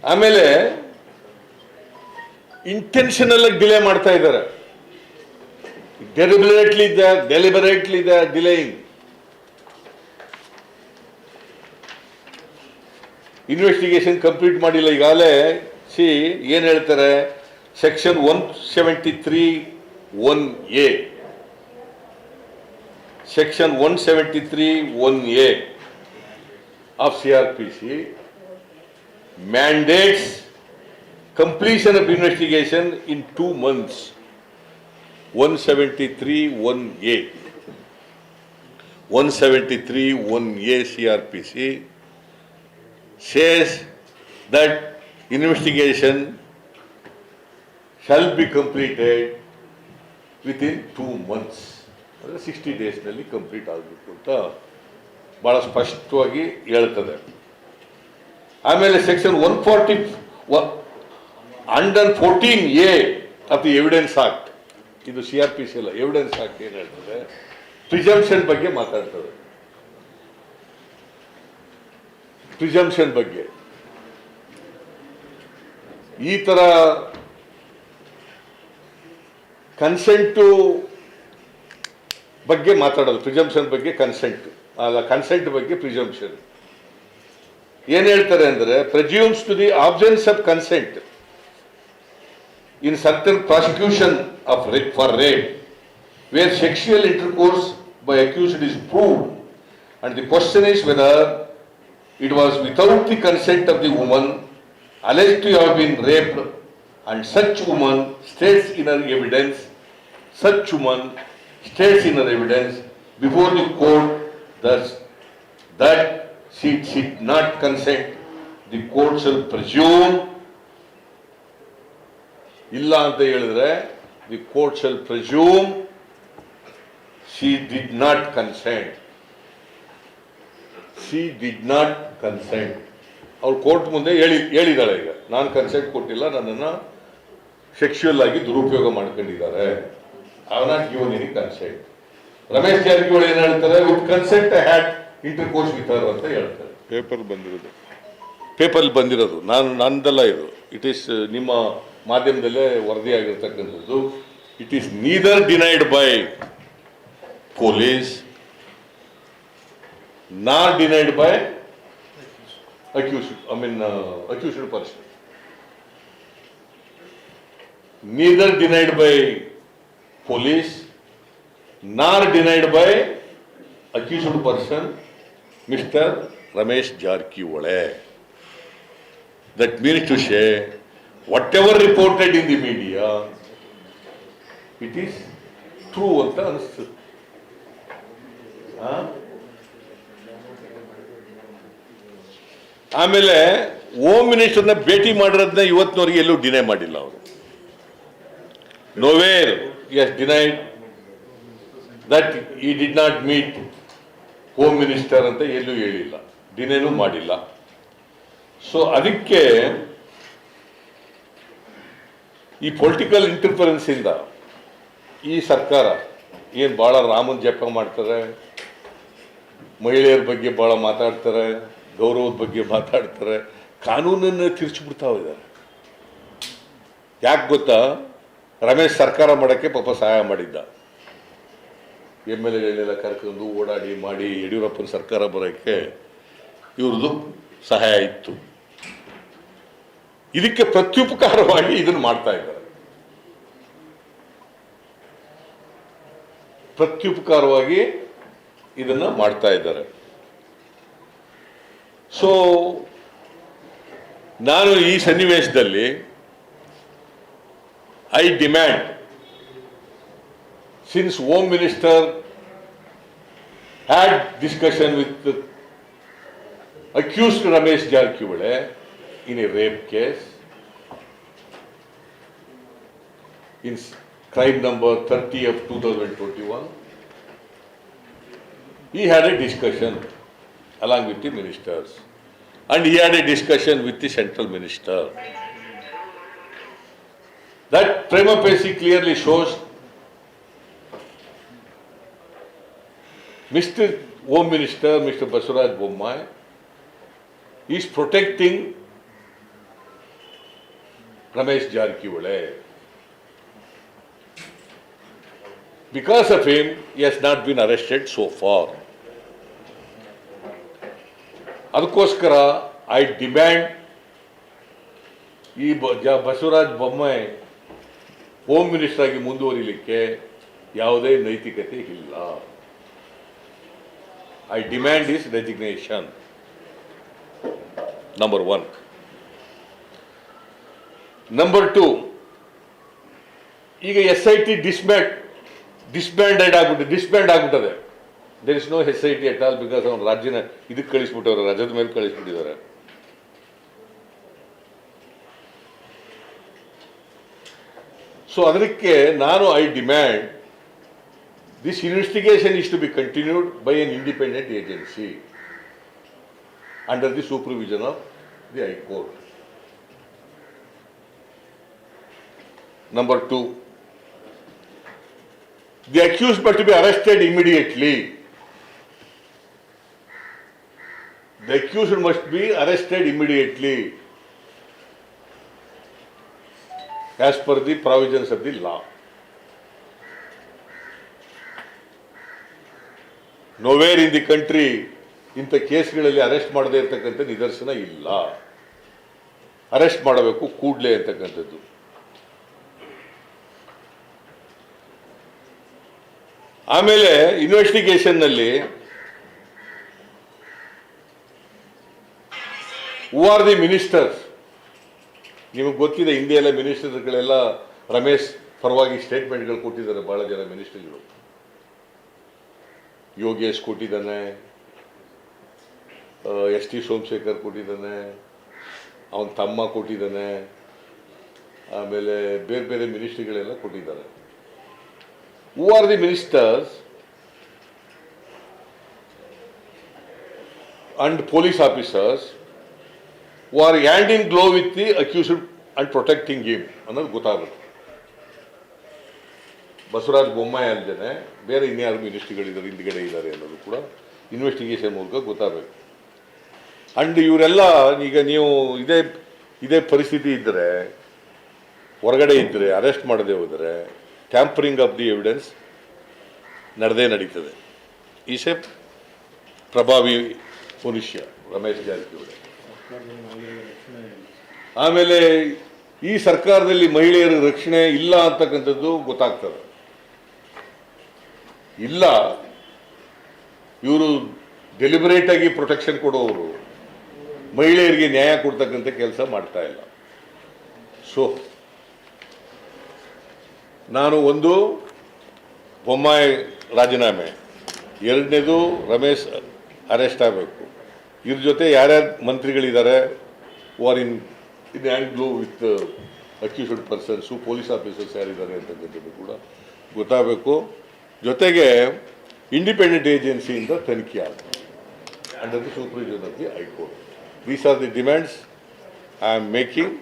ಆಮೇಲೆ ಇಂಟೆನ್ಷನಲ್ ಆಗಿ ಡಿಲೇ ಮಾಡ್ತಾ ಇದ್ದಾರೆ. Deliberately the delaying. Investigation complete ಮಾಡಿಲ್ಲ. ಈಗಾಗಲೇ ಏನು ಹೇಳ್ತಾರೆ, section 173(1)(a Section 173(1)(a of CRPC mandates completion of investigation in 2 months. 173(1)(a 173(1)(a CRPC says that investigation shall be completed within 2 months. 60 days ನಲ್ಲಿ complete ಆಗಬೇಕು ಅಂತ ಬಹಳ ಸ್ಪಷ್ಟವಾಗಿ ಹೇಳ್ತದೆ. ಆಮೇಲೆ section 114(a) of the evidence act, ಇದು CRPC ಅಲ್ಲ, evidence act ಏನು ಹೇಳ್ತದೆ, ಪ್ರಿಸಂಪ್ಷನ್ ಬಗ್ಗೆ ಮಾತಾಡ್ತದೆ. ಪ್ರಿಸಂಪ್ಷನ್ ಬಗ್ಗೆ ಈ ತರ ಕನ್ಸೆಂಟು ಬಗ್ಗೆ ಮಾತಾಡೋದು. ಪ್ರಿಸಂಪ್ಷನ್ ಬಗ್ಗೆ ಕನ್ಸೆಂಟ್ ಅಲ್ಲ, ಕನ್ಸೆಂಟ್ ಬಗ್ಗೆ ಪ್ರಿಸಂಪ್ಷನ್ ಏನ್ ಹೇಳ್ತಾರೆ ಅಂದ್ರೆ, presumes to the absence of consent in certain prosecution of rape for rape where sexual intercourse by accused is proved and the question is whether it was without the consent of the woman alleged to have been raped, and such woman states in her evidence before the court that she did not consent. The court shall presume illa anta helidre, the court shall presume she did not consent. She did not consent. ಅವ್ರು court ಮುಂದೆ ಹೇಳಿದಾಳೆ, ಈಗ ನಾನು consent ಕೊಟ್ಟಿಲ್ಲ, ನನ್ನನ್ನು sexual ಆಗಿ ದುರುಪಯೋಗ ಮಾಡ್ಕೊಂಡಿದ್ದಾರೆ, I have not given any consent. Ramesh Jarkiholi ಏನ್ ಹೇಳ್ತಾರೆ, with consent I had intercourse with her ಅಂತ ಹೇಳ್ತಾರೆ. ಪೇಪರ್ ಬಂದಿರೋದು ನಂದಲ್ಲ ಇದು, ಇಟ್ ಈಸ್ ನಿಮ್ಮ ಮಾಧ್ಯಮದಲ್ಲೇ ವರದಿಯಾಗಿರ್ತಕ್ಕಂಥದ್ದು. It is neither denied by police nor denied by accused person. Neither denied by police nor denied by accused person, Mr. Ramesh Jarkiwale. That means to say, whatever reported in the media, it is true anta anistadu. ಆಮೇಲೆ home ಮಿನಿಸ್ಟರ್ನ ಭೇಟಿ ಮಾಡಿರೋದನ್ನ ಇವತ್ತಿನವರೆಗೆ ಎಲ್ಲೂ deny ಮಾಡಿಲ್ಲ ಅವರು. Nowhere S denied that ಈ did not meet home minister ಅಂತ ಎಲ್ಲೂ ಹೇಳಿಲ್ಲ, ಡಿನೈನೂ ಮಾಡಿಲ್ಲ. ಸೊ ಅದಕ್ಕೆ ಈ ಪೊಲಿಟಿಕಲ್ ಇಂಟರ್ಫರೆನ್ಸ್ ಇಂದ ಈ ಸರ್ಕಾರ ಏನು ಭಾಳ ರಾಮನ್ ಜಪ ಮಾಡ್ತಾರೆ, ಮಹಿಳೆಯರ ಬಗ್ಗೆ ಭಾಳ ಮಾತಾಡ್ತಾರೆ, ಗೌರವದ ಬಗ್ಗೆ ಮಾತಾಡ್ತಾರೆ, ಕಾನೂನನ್ನು ತಿರ್ಚಿಬಿಡ್ತಾ ಇದ್ದಾರೆ. ಯಾಕೆ ಗೊತ್ತಾ, ರಮೇಶ್ ಸರ್ಕಾರ ಮಾಡೋಕ್ಕೆ ಪಾಪ ಸಹಾಯ ಮಾಡಿದ್ದ, MLAಗಳನ್ನೆಲ್ಲ ಕರ್ಕೊಂಡು ಓಡಾಡಿ ಮಾಡಿ ಯಡಿಯೂರಪ್ಪನ ಸರ್ಕಾರ ಬರೋಕ್ಕೆ ಇವ್ರದ್ದು ಸಹಾಯ ಇತ್ತು. ಇದಕ್ಕೆ ಪ್ರತ್ಯುಪಕಾರವಾಗಿ ಇದನ್ನು ಮಾಡ್ತಾ ಇದ್ದಾರೆ. ಪ್ರತ್ಯುಪಕಾರವಾಗಿ ಇದನ್ನ ಮಾಡ್ತಾ ಇದ್ದಾರೆ. ಸೊ ನಾನು ಈ ಸನ್ನಿವೇಶದಲ್ಲಿ I demand, since home minister had discussion with accused Ramesh Jarkiholi in a rape case in crime number 30 of 2021, he had a discussion along with the ministers, and he had a discussion with the central minister. That prima facie clearly shows Mr. Home Minister, Mr. Basuraj Bommai, is protecting Ramesh Jarkiwale. Because of him, he has not been arrested so far. ಅದಕ್ಕೋಸ್ಕರ I demand ಈ Basavaraj Bommai home minister ಆಗಿ ಮುಂದುವರಿಲಿಕ್ಕೆ ಯಾವುದೇ ನೈತಿಕತೆ ಇಲ್ಲ. I demand his resignation. Number 1. Number 2, ಈಗ SIT disband ಆಗ್ಬಿಟ್ಟದೆ. There is no SIT at all, because ಅವನು ರಾಜ್ಯನ ಇದಕ್ಕೆ ಕಳಿಸ್ಬಿಟ್ಟವ್ರೆ, ರಜದ ಮೇಲೆ ಕಳಿಸ್ಬಿಟ್ಟಿದ್ದಾರೆ. ಸೊ ಅದಕ್ಕೆ ನಾನು I demand this investigation is to be continued by an independent agency under the supervision of the high court. Number 2, the accused must be arrested immediately. The accused must be arrested immediately as per the provisions of the law. Nowhere in the country ಇಂಥ ಕೇಸ್ಗಳಲ್ಲಿ arrest ಮಾಡದೇ ಇರ್ತಕ್ಕಂಥ ನಿದರ್ಶನ ಇಲ್ಲ. Arrest ಮಾಡಬೇಕು ಕೂಡಲೇ ಅಂತಕ್ಕಂಥದ್ದು. ಆಮೇಲೆ ಇನ್ವೆಸ್ಟಿಗೇಷನ್ನಲ್ಲಿ who are the ministers, ನಿಮಗೆ ಗೊತ್ತಿದೆ, ಇಂಡಿಯೆಲ್ಲ ಮಿನಿಸ್ಟರ್ಗಳೆಲ್ಲ ರಮೇಶ್ ಪರವಾಗಿ ಸ್ಟೇಟ್ಮೆಂಟ್ಗಳು ಕೊಟ್ಟಿದ್ದಾರೆ. ಬಹಳ ಜನ ಮಿನಿಸ್ಟರ್ಗಳು, ಯೋಗೇಶ್ ಕೊಟ್ಟಿದ್ದಾನೆ, ST ಸೋಮಶೇಖರ್ ಕೊಟ್ಟಿದ್ದಾನೆ, ಅವನ ತಮ್ಮ ಕೊಟ್ಟಿದ್ದಾನೆ, ಆಮೇಲೆ ಬೇರೆ ಬೇರೆ ಮಿನಿಸ್ಟ್ರಿಗಳೆಲ್ಲ ಕೊಟ್ಟಿದ್ದಾರೆ. Who are the ministers and police officers who are hand in glove with the accused and protecting him ಅನ್ನೋದು ಗೊತ್ತಾಗುತ್ತೆ. ಬಸವರಾಜ ಬೊಮ್ಮಾಯಿ ಅಲ್ಲದೆ ಬೇರೆ ಇನ್ಯಾರು ಮಿನಿಸ್ಟ್ರಿಗಳಿದ್ದಾರೆ, ಹಿಂದ್ಗಡೆ ಇದ್ದಾರೆ ಅನ್ನೋದು ಕೂಡ ಇನ್ವೆಸ್ಟಿಗೇಷನ್ ಮೂಲಕ ಗೊತ್ತಾಗಬೇಕು. ಅಂಡ್ ಇವರೆಲ್ಲ ಈಗ ನೀವು ಇದೇ ಪರಿಸ್ಥಿತಿ ಇದ್ದರೆ, ಹೊರಗಡೆ ಇದ್ದರೆ, ಅರೆಸ್ಟ್ ಮಾಡದೆ ಹೋದರೆ ಟ್ಯಾಂಪರಿಂಗ್ ಆಫ್ ದಿ ಎವಿಡೆನ್ಸ್ ನಡೀತದೆ. ಈಸ್ ಎ ಪ್ರಭಾವಿ ಮನುಷ್ಯ ರಮೇಶ್ ಜಾರಕಿಹೊಳಿ. ಆಮೇಲೆ ಈ ಸರ್ಕಾರದಲ್ಲಿ ಮಹಿಳೆಯರ ರಕ್ಷಣೆ ಇಲ್ಲ ಅಂತಕ್ಕಂಥದ್ದು ಗೊತ್ತಾಗ್ತದೆ. ಇಲ್ಲ, ಇವರು ಡೆಲಿಬರೇಟ್ ಆಗಿ ಪ್ರೊಟೆಕ್ಷನ್ ಕೊಡೋರು ಮಹಿಳೆಯರಿಗೆ ನ್ಯಾಯ ಕೊಡ್ತಕ್ಕಂಥ ಕೆಲಸ ಮಾಡ್ತಾ ಇಲ್ಲ. ಸೊ ನಾನು ಒಂದು, ಬೊಮ್ಮಾಯಿ ರಾಜೀನಾಮೆ, ಎರಡನೇದು ರಮೇಶ್ ಅರೆಸ್ಟ್ ಆಗಬೇಕು. ಇದ್ರ ಜೊತೆ ಯಾರ್ಯಾರು ಮಂತ್ರಿಗಳಿದ್ದಾರೆ who are in hand glow with accused persons, police officers ಯಾರಿದ್ದಾರೆ ಅಂತಕ್ಕಂಥದ್ದು ಕೂಡ ಗೊತ್ತಾಗಬೇಕು. ಜೊತೆಗೆ ಇಂಡಿಪೆಂಡೆಂಟ್ ಏಜೆನ್ಸಿಯಿಂದ ತನಿಖೆ ಆಗಬೇಕು under the supervision of the high court. These are the demands I am making.